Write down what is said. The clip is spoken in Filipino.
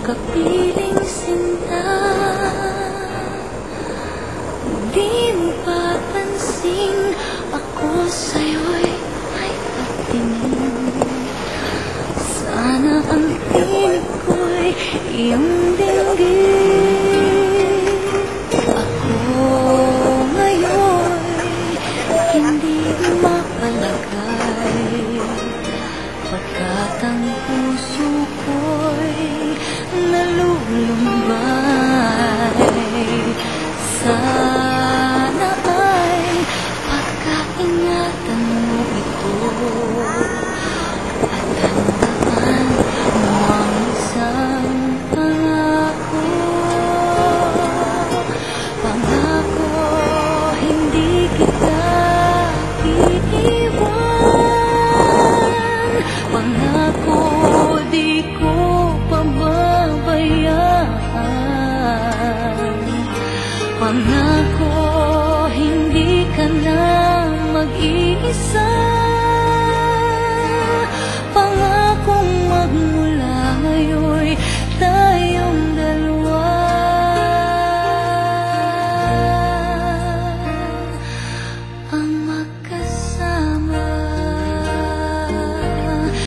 kapiling sinta, di mo papansin ako sa'yo'y may pagtingin. Sana ang tinig ko'y iyong dinggin. Ako ngayon'y hindi mapalagay, pagkat ang puso ko'y nalulumbay. Sana ay pagkaingatan mo ito at tandaan mo ang isang pangako. Pangako, hindi kita iiwan. Pangako, di ko pababayaan. Pangako, hindi ka na mag-iisa.